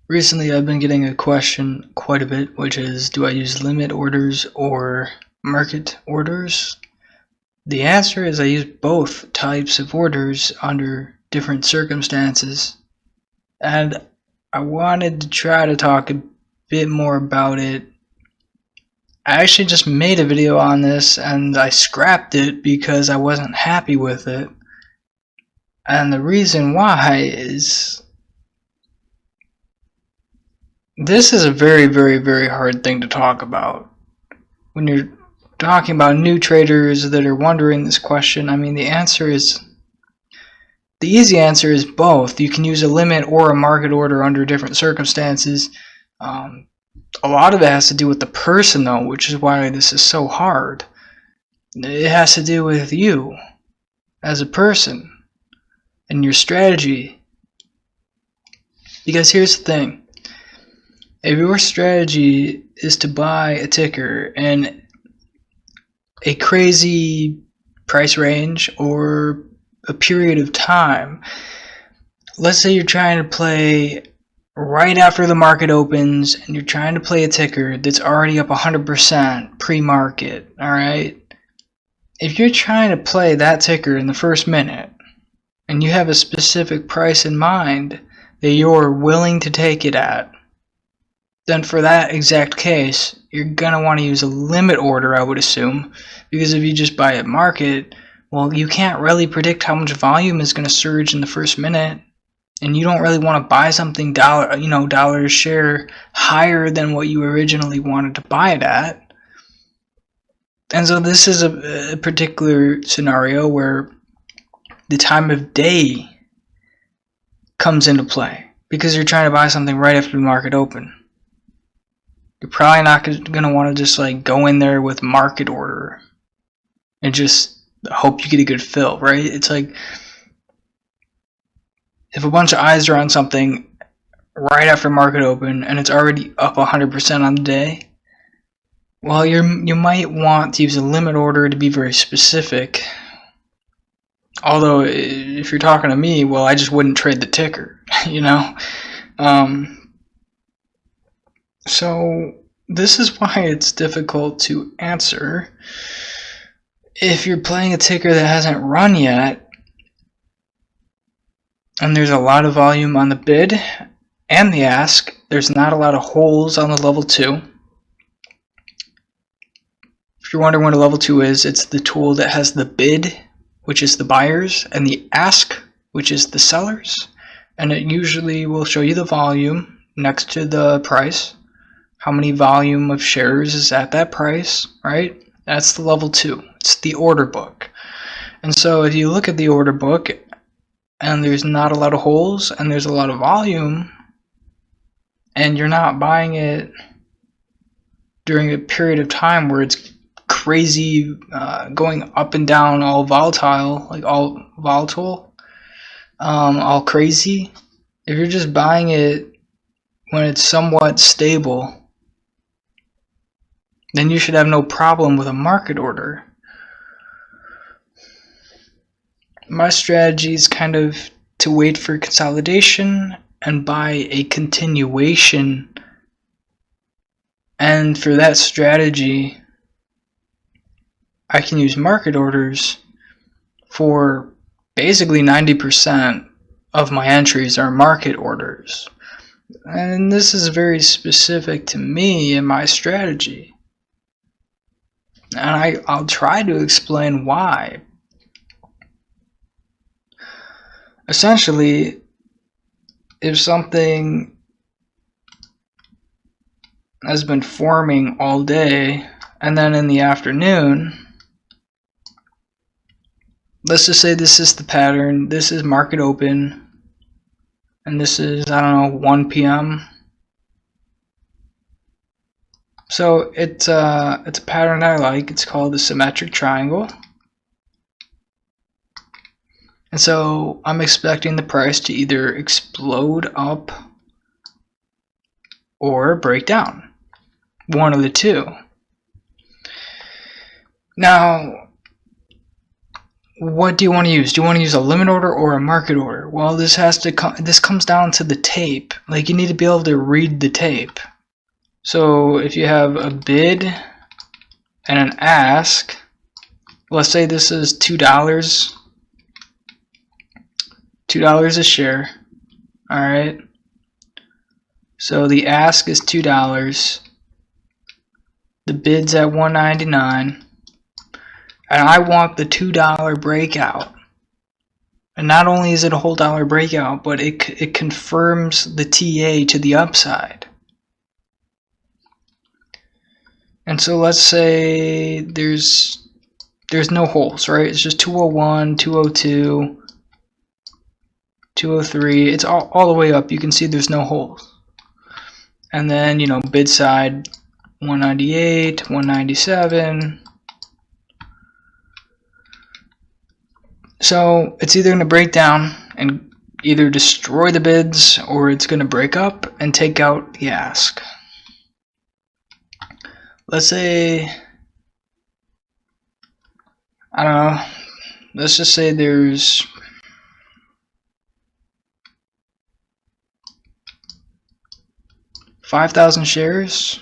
Recently, I've been getting a question quite a bit, which is, do I use limit orders or market orders? The answer is I use both types of orders under different circumstances. And I wanted to try to talk a bit more about it. I actually just made a video on this and I scrapped it because I wasn't happy with it. And the reason why is this is a very, very, very hard thing to talk about. When you're talking about new traders that are wondering this question, I mean, the easy answer is both. You can use a limit or a market order under different circumstances. A lot of it has to do with the person, though, which is why this is so hard. It has to do with you as a person and your strategy. Because here's the thing. If your strategy is to buy a ticker in a crazy price range or a period of time, let's say you're trying to play right after the market opens and you're trying to play a ticker that's already up 100% pre-market, alright? If you're trying to play that ticker in the first minute and you have a specific price in mind that you're willing to take it at, then for that exact case, you're going to want to use a limit order, I would assume, because if you just buy at market, well, you can't really predict how much volume is going to surge in the first minute, and you don't really want to buy something dollar a share higher than what you originally wanted to buy it at. And so this is a particular scenario where the time of day comes into play, because you're trying to buy something right after the market open. You're probably not going to want to just like go in there with market order and just hope you get a good fill, right? It's like if a bunch of eyes are on something right after market open and it's already up 100% on the day, well, you might want to use a limit order to be very specific. Although if you're talking to me, well, I just wouldn't trade the ticker, you know? So this is why it's difficult to answer. If you're playing a ticker that hasn't run yet, and there's a lot of volume on the bid and the ask, there's not a lot of holes on the level 2. If you're wondering what a level 2 is, it's the tool that has the bid, which is the buyers, and the ask, which is the sellers. And it usually will show you the volume next to the price. How many volume of shares is at that price, right? That's the level 2. It's the order book. And so if you look at the order book and there's not a lot of holes and there's a lot of volume and you're not buying it during a period of time where it's crazy, going up and down, all volatile, like all volatile, all crazy. If you're just buying it when it's somewhat stable, then you should have no problem with a market order. My strategy is kind of to wait for consolidation and buy a continuation. And for that strategy, I can use market orders for basically 90% of my entries are market orders. And this is very specific to me and my strategy. And I'll try to explain why. Essentially, if something has been forming all day and then in the afternoon, let's just say this is the pattern, this is market open, and this is, I don't know, 1 p.m. So it's a pattern that I like. It's called the symmetric triangle. And so I'm expecting the price to either explode up or break down. One of the two. Now, what do you want to use? Do you want to use a limit order or a market order? Well, this comes down to the tape. Like, you need to be able to read the tape. So if you have a bid and an ask, let's say this is $2 a share. All right. So the ask is $2. The bid's at $1.99. And I want the $2 breakout. And not only is it a whole dollar breakout, but it confirms the TA to the upside. And so let's say there's no holes, right? It's just 201, 202, 203. It's all the way up. You can see there's no holes. And then, you know, bid side 198, 197. So it's either going to break down and either destroy the bids, or it's going to break up and take out the ask. Let's say, I don't know, let's just say there's 5,000 shares,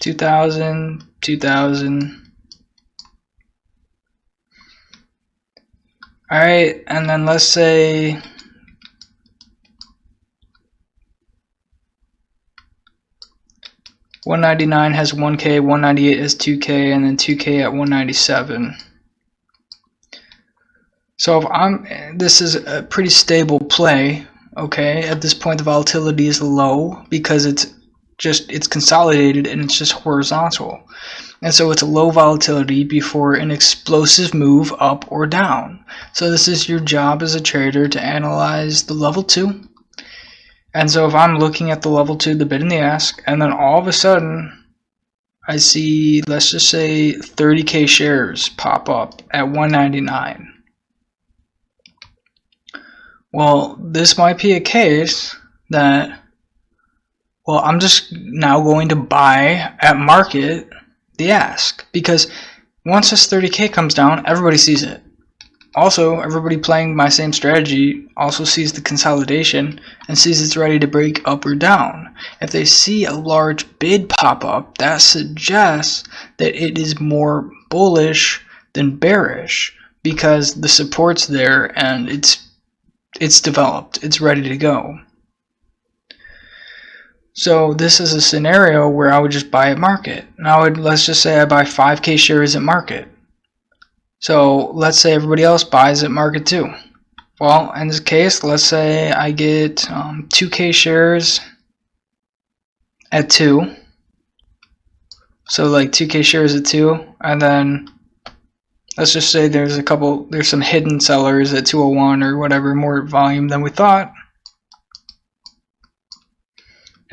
2,000, 2,000. Alright, and then let's say $199 has 1K, 198 has 2K, and then 2K at 197. So if this is a pretty stable play, okay, at this point the volatility is low because it's consolidated and it's just horizontal. And so it's a low volatility before an explosive move up or down. So this is your job as a trader, to analyze the level 2. And so if I'm looking at the level 2, the bid and the ask, and then all of a sudden I see, let's just say 30K shares pop up at 199. Well, this might be a case that, well, I'm just now going to buy at market the ask, because once this 30K comes down, everybody sees it. Also, everybody playing my same strategy also sees the consolidation and sees it's ready to break up or down. If they see a large bid pop up, that suggests that it is more bullish than bearish, because the support's there and it's developed, it's ready to go. So this is a scenario where I would just buy at market. Now let's just say I buy 5K shares at market. So let's say everybody else buys at market too. Well, in this case, let's say I get 2K shares at 2. So like 2K shares at 2, and then let's just say there's some hidden sellers at 201 or whatever, more volume than we thought.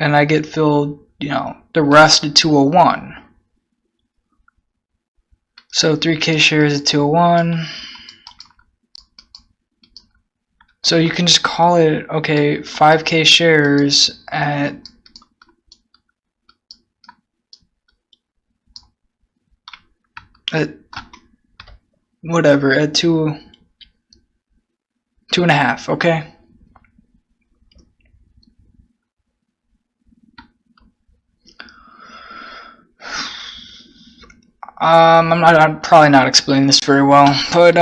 And I get filled, you know, the rest at 201. So 3K shares at 201. So you can just call it, okay, 5K shares at whatever, at 2.5, okay? I'm probably not explaining this very well, but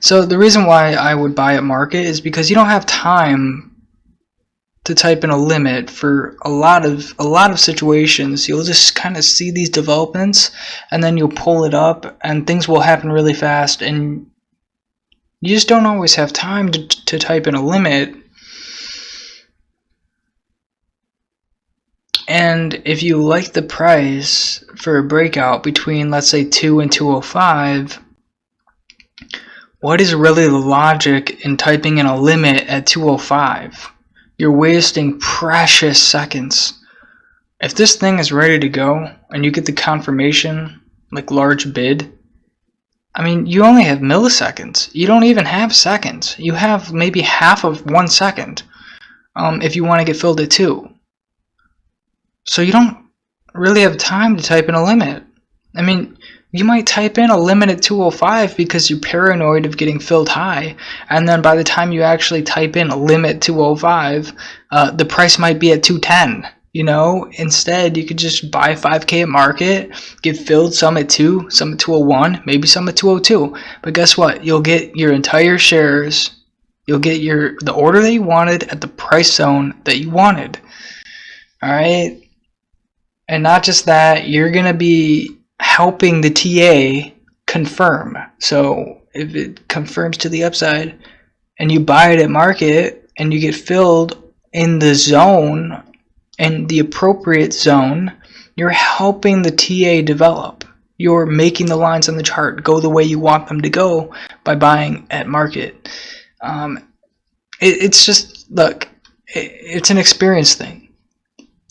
so the reason why I would buy at market is because you don't have time to type in a limit for a lot of situations. You'll just kind of see these developments, and then you'll pull it up, and things will happen really fast, and you just don't always have time to type in a limit. And if you like the price for a breakout between, let's say, 2 and 205, what is really the logic in typing in a limit at 205? You're wasting precious seconds. If this thing is ready to go and you get the confirmation, like large bid, I mean, you only have milliseconds. You don't even have seconds. You have maybe half of 1 second if you want to get filled at 2. So you don't, really have time to type in a limit. I mean, you might type in a limit at 205 because you're paranoid of getting filled high, and then by the time you actually type in a limit 205, the price might be at 210. You know, instead you could just buy 5K at market, get filled, some at 2, some at 201, maybe some at 202. But guess what? You'll get your entire shares. You'll get the order that you wanted at the price zone that you wanted. All right? And not just that, you're going to be helping the TA confirm. So if it confirms to the upside and you buy it at market and you get filled in the zone, in the appropriate zone, you're helping the TA develop. You're making the lines on the chart go the way you want them to go by buying at market. It's just, look, it's an experience thing.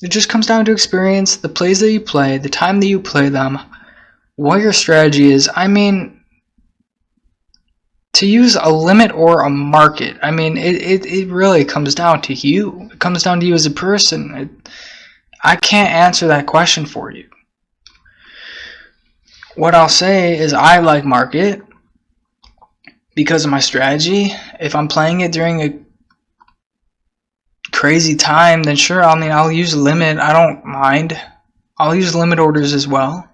It just comes down to experience, the plays that you play, the time that you play them, what your strategy is. I mean, to use a limit or a market, I mean, it really comes down to you. It comes down to you as a person. I can't answer that question for you. What I'll say is I like market because of my strategy. If I'm playing it during a crazy time, then sure, I mean, I'll use limit. I don't mind. I'll use limit orders as well.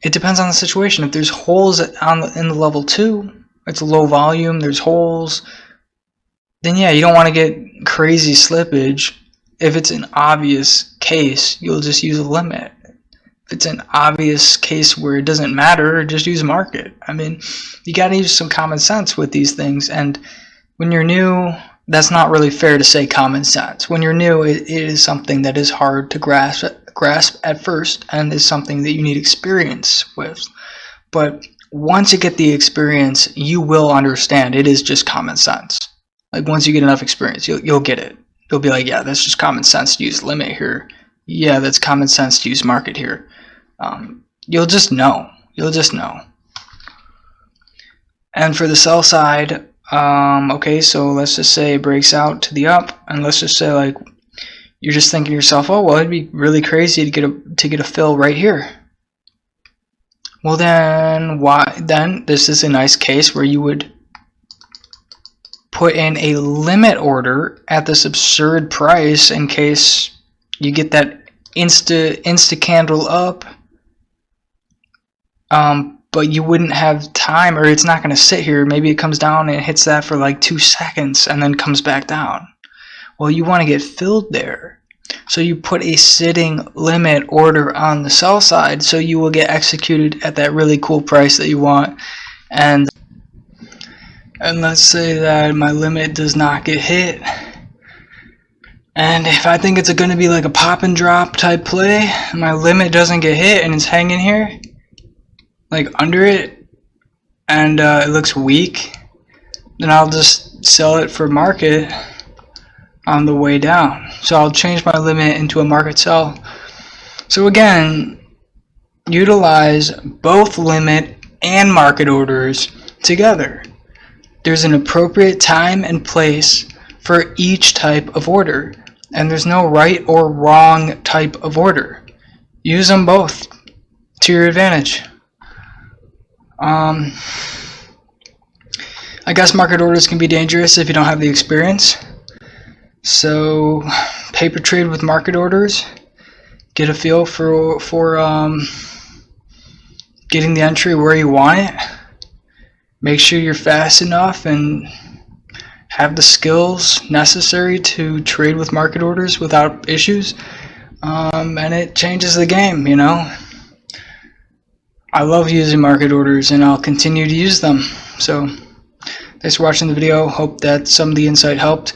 It depends on the situation. If there's holes in the level 2, it's a low volume, there's holes, then yeah, you don't want to get crazy slippage. If it's an obvious case, you'll just use a limit. If it's an obvious case where it doesn't matter, just use market. I mean, you got to use some common sense with these things. And when you're new, that's not really fair to say common sense. When you're new, it is something that is hard to grasp at first, and is something that you need experience with. But once you get the experience, you will understand it is just common sense. Like, once you get enough experience, you'll get it. You'll be like, yeah, that's just common sense to use limit here. Yeah, that's common sense to use market here. You'll just know. You'll just know. And for the sell side, okay, so let's just say it breaks out to the up, and let's just say, like, you're just thinking to yourself, oh, well, it'd be really crazy to get a fill right here. Well, then why? Then this is a nice case where you would put in a limit order at this absurd price in case you get that insta candle up. But you wouldn't have time, or it's not going to sit here. Maybe it comes down and hits that for like 2 seconds and then comes back down. Well, you want to get filled there. So you put a sitting limit order on the sell side, so you will get executed at that really cool price that you want. And let's say that my limit does not get hit. And if I think it's going to be like a pop and drop type play, my limit doesn't get hit and it's hanging here, like under it, and it looks weak, then I'll just sell it for market on the way down. So I'll change my limit into a market sell. So again, utilize both limit and market orders together. There's an appropriate time and place for each type of order, and there's no right or wrong type of order. Use them both to your advantage. I guess market orders can be dangerous if you don't have the experience. So paper trade with market orders. Get a feel for getting the entry where you want it. Make sure you're fast enough and have the skills necessary to trade with market orders without issues. And it changes the game, you know. I love using market orders and I'll continue to use them. So thanks for watching the video. Hope that some of the insight helped.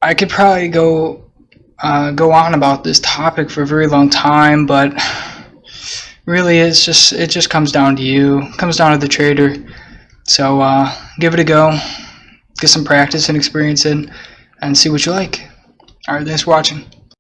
I could probably go on about this topic for a very long time, but really it just comes down to you. It comes down to the trader. So give it a go. Get some practice and experience in and see what you like. Alright, thanks for watching.